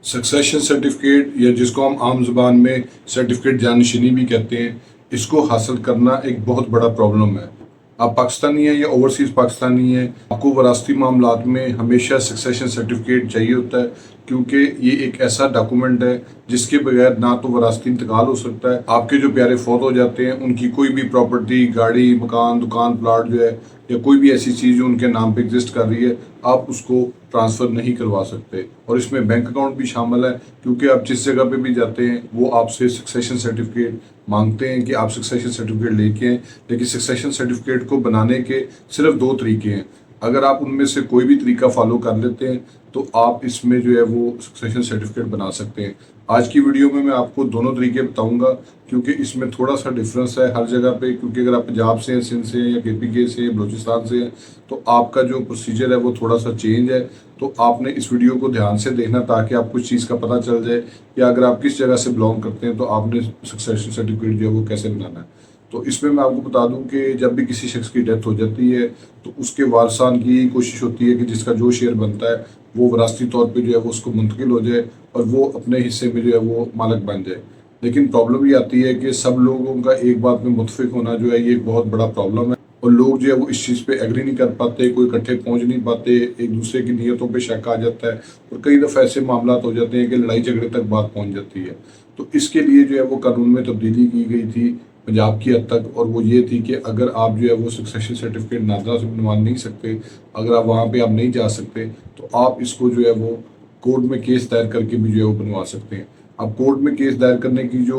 Succession certificate या जिसको हम आम ज़ुबान में सर्टिफिकेट जानशीनी भी कहते हैं, इसको हासिल करना एक बहुत बड़ा प्रॉब्लम है। आप पाकिस्तानी हैं या ओवरसीज़ पाकिस्तानी हैं, आपको वरासती मामलात में हमेशा सक्सेशन सर्टिफिकेट चाहिए होता है, क्योंकि ये एक ऐसा डॉक्यूमेंट है जिसके बगैर ना तो वरासती इंतकाल हो सकता है। आपके जो प्यारे फौत हो जाते हैं, उनकी कोई भी प्रॉपर्टी, गाड़ी, मकान, दुकान, प्लाट जो है या कोई भी ऐसी चीज़ जो उनके नाम पे एग्जिस्ट कर रही है, आप उसको ट्रांसफ़र नहीं करवा सकते। और इसमें बैंक अकाउंट भी शामिल है, क्योंकि आप जिस जगह पे भी जाते हैं वो आपसे सक्सेशन सर्टिफिकेट मांगते हैं कि आप सक्सेशन सर्टिफिकेट लेके आएँ। लेकिन सक्सेशन सर्टिफिकेट को बनाने के सिर्फ दो तरीके हैं। अगर आप उनमें से कोई भी तरीका फॉलो कर लेते हैं तो आप इसमें जो है वो सक्सेशन सर्टिफिकेट बना सकते हैं। आज की वीडियो में मैं आपको दोनों तरीके बताऊंगा, क्योंकि इसमें थोड़ा सा डिफरेंस है हर जगह पे। क्योंकि अगर आप पंजाब से हैं, सिंध से हैं या KPK से, बलूचिस्तान से हैं, तो आपका जो प्रोसीजर है वो थोड़ा सा चेंज है। तो आपने इस वीडियो को ध्यान से देखना, ताकि आपको इस चीज़ का पता चल जाए कि अगर आप किस जगह से बिलोंग करते हैं तो आपने सक्सेशन सर्टिफिकेट जो है वो कैसे बनाना है। तो इसमें मैं आपको बता दूं कि जब भी किसी शख्स की डेथ हो जाती है तो उसके वारसान की यही कोशिश होती है कि जिसका जो शेयर बनता है वो वरासती तौर पे जो है वो उसको मुंतकिल हो जाए और वो अपने हिस्से में जो है वो मालिक बन जाए। लेकिन प्रॉब्लम ये आती है कि सब लोगों का एक बात में मुत्फिक होना जो है ये एक बहुत बड़ा प्रॉब्लम है, और लोग जो है वो इस चीज़ पे एग्री नहीं कर पाते, कोई इकट्ठे पहुंच नहीं पाते, एक दूसरे की नीयतों पे शक आ जाता है और कई दफ़ा ऐसे मामला हो जाते हैं कि लड़ाई झगड़े तक बात पहुंच जाती है। तो इसके लिए जो है वो कानून में तब्दीली की गई थी पंजाब की हद तक, और वो ये थी कि अगर आप जो है वो सक्सेशन सर्टिफिकेट नादरा से बनवा नहीं सकते, अगर आप वहाँ पे आप नहीं जा सकते, तो आप इसको जो है वो कोर्ट में केस दायर करके भी जो है वो बनवा सकते हैं। अब कोर्ट में केस दायर करने की जो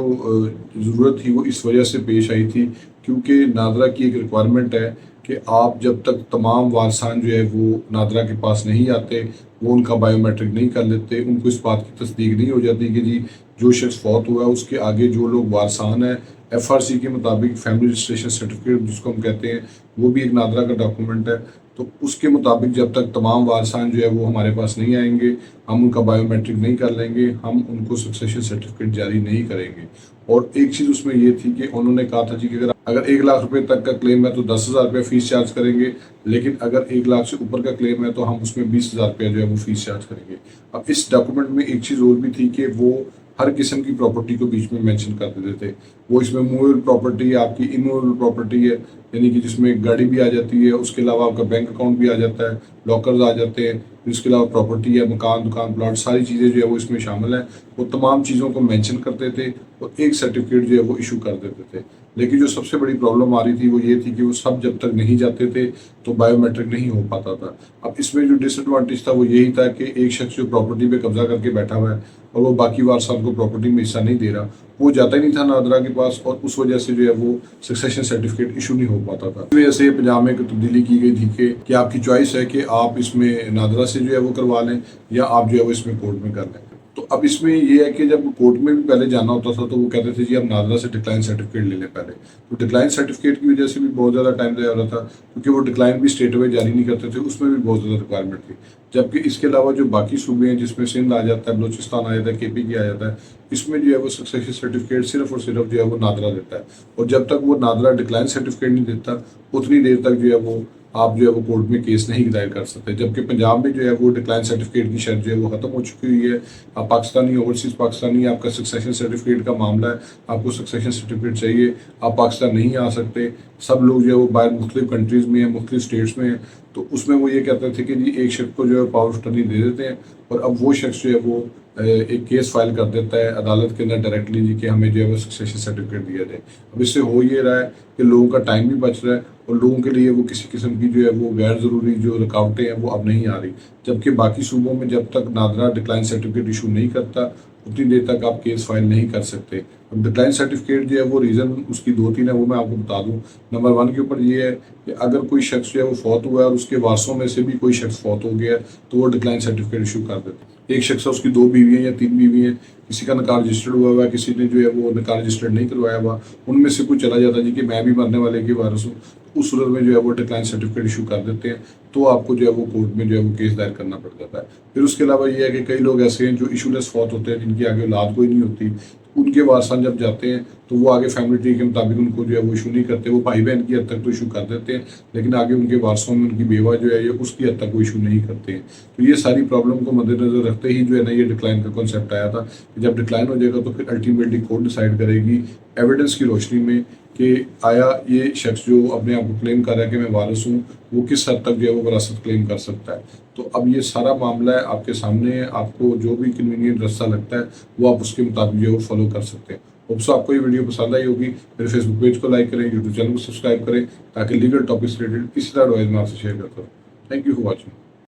ज़रूरत थी वो इस वजह से पेश आई थी, क्योंकि नादरा की एक रिक्वायरमेंट है कि आप जब तक तमाम वारसान जो है वो नादरा के पास नहीं आते, वो उनका बायोमेट्रिक नहीं कर लेते, उनको इस बात की तस्दीक नहीं हो जाती कि जी जो शख्स फौत हुआ है उसके आगे जो लोग वारसान हैं, FRC के मुताबिक फैमिली रजिस्ट्रेशन सर्टिफिकेट जिसको हम कहते हैं, वो भी एक नादरा का डॉक्यूमेंट है। तो उसके मुताबिक जब तक तमाम वारसान जो है वो हमारे पास नहीं आएंगे, हम उनका बायोमेट्रिक नहीं कर लेंगे, हम उनको सक्सेशन सर्टिफिकेट जारी नहीं करेंगे। और एक चीज़ उसमें ये थी कि उन्होंने कहा था जी कि अगर 1 लाख रुपए तक का क्लेम है तो 10,000 रुपये फ़ीस चार्ज करेंगे, लेकिन अगर 1 लाख से ऊपर का क्लेम है तो हम उसमें 20,000 रुपया जो है वो फ़ीस चार्ज करेंगे। अब इस डॉक्यूमेंट में एक चीज़ और भी थी कि वो हर किस्म की प्रॉपर्टी को बीच में मेंशन कर देते थे। वो इसमें मूवेबल प्रॉपर्टी है, आपकी इमूवेबल प्रॉपर्टी है, यानी कि जिसमें गाड़ी भी आ जाती है, उसके अलावा आपका बैंक अकाउंट भी आ जाता है, लॉकर्स आ जाते हैं, इसके अलावा प्रॉपर्टी है, मकान, दुकान, प्लाट, सारी चीज़ें जो है वो इसमें शामिल हैं। वो तमाम चीज़ों को मेंशन करते थे और एक सर्टिफिकेट जो है वो इशू कर देते थे। लेकिन जो सबसे बड़ी प्रॉब्लम आ रही थी वो ये थी कि वो सब जब तक नहीं जाते थे तो बायोमेट्रिक नहीं हो पाता था। अब इसमें जो डिसएडवांटेज था वो यही था कि एक शख्स जो प्रॉपर्टी पे कब्जा करके बैठा हुआ है और वो बाकी वारसात को प्रॉपर्टी में हिस्सा नहीं दे रहा, वो जाता ही नहीं था नादरा के पास, और उस वजह से जो है वो सक्सेशन सर्टिफिकेट इशू नहीं हो पाता था। इस वजह से पंजाब में तब्दीली की गई थी कि आपकी चॉइस है कि आप इसमें नादरा से जो है वो करवा लें या आप जो है वो इसमें कोर्ट में कर लें। तो अब इसमें ये है कि जब कोर्ट में भी पहले जाना होता था तो वो कहते थे जी आप नादरा से डिक्लाइन सर्टिफिकेट ले लें पहले। तो डिक्लाइन सर्टिफिकेट की वजह से भी बहुत ज़्यादा टाइम लग रहा था, क्योंकि वो डिक्लाइन भी स्ट्रेट अवे जारी नहीं करते थे, उसमें भी बहुत ज़्यादा रिक्वायरमेंट थी। जबकि इसके अलावा जो बाकी सूबे हैं जिसमें सिंध आ जाता है, बलूचिस्तान आ जाता है, KPK आ जाता है, इसमें जो है वो सक्सेशन सर्टिफिकेट सिर्फ और सिर्फ जो है वो नादरा देता है। और जब तक वो नादरा डिक्लाइन सर्टिफिकेट नहीं देता उतनी देर तक जो है वो आप जो है वो कोर्ट में केस नहीं दायर कर सकते। जबकि पंजाब में जो है वो डिक्लाइन सर्टिफिकेट की शर्त जो है वो ख़त्म हो चुकी हुई है। आप पाकिस्तानी, ओवरसीज़ पाकिस्तानी, आपका सक्सेशन सर्टिफिकेट का मामला है, आपको सक्सेशन सर्टिफिकेट चाहिए, आप पाकिस्तान नहीं आ सकते। सब लोग जो है वो बाहर मुख्तलिफ कंट्रीज़ में हैं, मुख्तलिफ स्टेट्स में हैं। तो उसमें वो ये कहते थे कि जी एक शख्स को जो है पावर ऑफ अटर्नी दे देते हैं और अब वो शख्स जो है वो एक केस फाइल कर देता है अदालत के अंदर डायरेक्टली जी कि हमें जो है वो सक्सेशन सर्टिफिकेट दिया जाए। अब इससे हो ये रहा है कि लोगों का टाइम भी बच रहा है और लोगों के लिए वो किसी किस्म की जो है वो गैर ज़रूरी जो रुकावटें हैं वो अब नहीं आ रही। जबकि बाकी सूबों में जब तक नादरा डिक्लाइन सर्टिफिकेट इशू नहीं करता उतनी देर तक आप केस फाइल नहीं कर सकते। अब डिक्लाइन सर्टिफिकेट जो है वो रीज़न उसकी 2-3 है, वो मैं आपको बता दूं। नंबर 1 के ऊपर ये है कि अगर कोई शख्स जो है वो फौत हुआ है और उसके वारसों में से भी कोई शख्स फौत हो गया तो वो डिक्लाइन सर्टिफिकेट इशू कर देते हैं। एक शख्स है, उसकी 2 बीवी हैं या 3 बीवी हैं, किसी का निकाह रजिस्टर्ड हुआ है, किसी ने जो है वो निकाह रजिस्टर्ड नहीं करवाया हुआ, उनमें से कोई चला जाता जी कि मैं भी मरने वाले की वारिस हूँ, उस सूरत में जो है वो डिक्लाइन सर्टिफिकेट इशू कर देते हैं। तो आपको जो है वो कोर्ट में जो है वो केस दायर करना पड़ जाता है। फिर उसके अलावा ये है कि कई लोग ऐसे हैं जो इशूलेस फौत होते हैं, जिनकी आगे औलाद कोई नहीं होती, उनके वारसान जब जाते हैं تو وہ آگے فیملی ٹری کے مطابق ان کو جو ہے وہ ایشو نہیں کرتے. وہ بھائی بہن کی حد تک تو ایشو کر دیتے ہیں لیکن آگے ان کے وارثوں میں ان کی بیوہ جو ہے یہ اس کی حد تک وہ ایشو نہیں کرتے ہیں. تو یہ ساری پرابلم کو مد نظر رکھتے ہی جو ہے نا یہ ڈکلائن کا کانسیپٹ آیا تھا کہ جب ڈکلائن ہو جائے گا تو پھر الٹیمیٹلی کورٹ ڈیسائیڈ کرے گی ایویڈنس کی روشنی میں کہ آیا یہ شخص جو اپنے آپ کو کلیم کر رہا ہے کہ میں وارث ہوں وہ کس حد تک جو ہے وہ وراثت کلیم کر سکتا ہے. تو اب یہ سارا معاملہ ہے آپ کے سامنے ہے. آپ کو جو بھی کنوینئنٹ رستہ لگتا ہے وہ آپ اس کے مطابق جو ہے وہ فالو کر سکتے ہیں. ہوپ سو آپ کو یہ ویڈیو پسند آئی ہوگی. میرے فیس بک پیج کو لائک کریں, یوٹیوب چینل کو سبسکرائب کریں تاکہ لیگل ٹاپکس ریلیٹڈ اسی طرح ایڈوائز میں آپ سے شیئر کرتا ہوں. Thank you for watching.